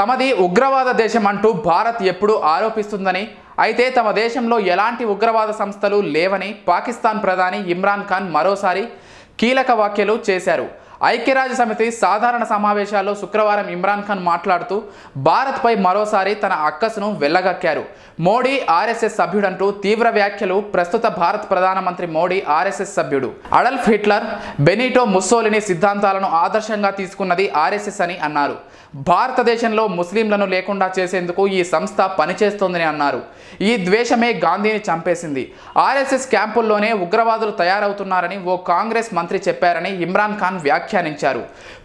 తమది ఉగ్రవాద దేశం అంటూ భారత్ ఎప్పుడూ ఆరోపిస్తుందని, అయితే తమ దేశంలో ఎలాంటి ఉగ్రవాద సంస్థలు లేవని పాకిస్తాన్ ప్రధాని ఇమ్రాన్ ఖాన్ మరోసారి కీలక వ్యాఖ్యలు చేశారు. ఐక్యరాజ్య సమితి సాధారణ సమావేశాల్లో శుక్రవారం ఇమ్రాన్ ఖాన్ మాట్లాడుతూ భారత్పై మరోసారి తన అక్కసును వెళ్లగక్కారు. మోడీ ఆర్ఎస్ఎస్ సభ్యుడంటూ తీవ్ర వ్యాఖ్యలు. ప్రస్తుత భారత ప్రధానమంత్రి మోడీ ఆర్ఎస్ఎస్ సభ్యుడు. అడల్ఫ్ హిట్లర్, బెనిటో ముస్సోలిని సిద్ధాంతాలను ఆదర్శంగా తీసుకున్నది ఆర్ఎస్ఎస్ అని అన్నారు. భారతదేశంలో ముస్లింలను లేకుండా చేసేందుకు ఈ సంస్థ పనిచేస్తోందని అన్నారు. ఈ ద్వేషమే గాంధీని చంపేసింది. ఆర్ఎస్ఎస్ క్యాంపుల్లోనే ఉగ్రవాదులు తయారవుతున్నారని ఓ కాంగ్రెస్ మంత్రి చెప్పారని ఇమ్రాన్ ఖాన్ వ్యాఖ్యానించారు.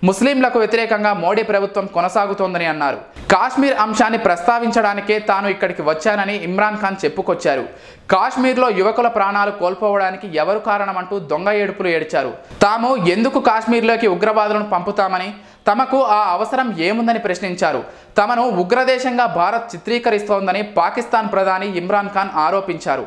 ముస్లింలకు వ్యతిరేకంగా మోడీ ప్రభుత్వం కొనసాగుతోందని అన్నారు. కాశ్మీర్ అంశాన్ని ప్రస్తావించడానికే తాను ఇక్కడికి వచ్చానని ఇమ్రాన్ ఖాన్ చెప్పుకొచ్చారు. కాశ్మీర్లో యువకుల ప్రాణాలు కోల్పోవడానికి ఎవరు కారణమంటూ దొంగ ఏడుపులు ఏడ్చారు. తాము ఎందుకు కాశ్మీర్లోకి ఉగ్రవాదులను పంపుతామని, తమకు ఆ అవసరం ఏముందని ప్రశ్నించారు. తమను ఉగ్రదేశంగా భారత్ చిత్రీకరిస్తోందని పాకిస్తాన్ ప్రధాని ఇమ్రాన్ ఖాన్ ఆరోపించారు.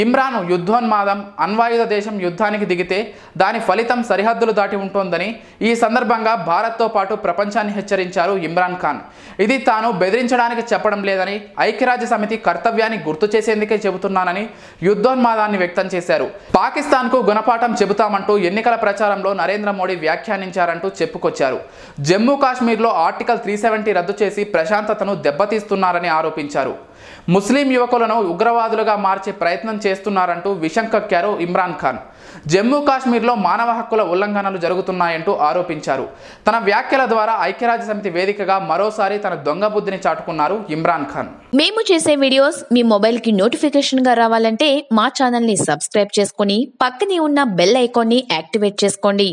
ఇమ్రాన్ యుద్ధోన్మాదం, అణ్వాయుధ దేశం యుద్ధానికి దిగితే దాని ఫలితం సరిహద్దులు దాటి ఉంటోందని ఈ సందర్భంగా భారత్తో పాటు ప్రపంచాన్ని హెచ్చరించారు ఇమ్రాన్ ఖాన్. ఇది తాను బెదిరించడానికి చెప్పడం లేదని, ఐక్యరాజ్య సమితి కర్తవ్యాన్ని గుర్తు చేసేందుకే చెబుతున్నానని యుద్ధోన్మాదాన్ని వ్యక్తం చేశారు. పాకిస్తాన్కు గుణపాఠం చెబుతామంటూ ఎన్నికల ప్రచారంలో నరేంద్ర మోడీ వ్యాఖ్యానించారంటూ చెప్పుకొచ్చారు. జమ్మూ కాశ్మీర్లో ఆర్టికల్ 370 రద్దు చేసి ప్రశాంతతను దెబ్బతీస్తున్నారని ఆరోపించారు. ముస్లిం యువకులను ఉగ్రవాదులుగా మార్చే ప్రయత్నం చేస్తున్నారంటూ విషం కక్కారు ఇమ్రాన్ ఖాన్. జమ్మూ కాశ్మీర్లో మానవ హక్కుల ఉల్లంఘనలు జరుగుతున్నాయంటూ ఆరోపించారు. తన వ్యాఖ్యల ద్వారా ఐక్యరాజ్య సమితి వేదికగా మరోసారి తన దొంగ బుద్ధిని చాటుకున్నారు ఇమ్రాన్ ఖాన్. మేము చేసే వీడియోస్ మీ మొబైల్కి నోటిఫికేషన్గా రావాలంటే మా ఛానల్ని సబ్స్క్రైబ్ చేసుకొని పక్కనే ఉన్న బెల్ ఐకాన్ని యాక్టివేట్ చేసుకోండి.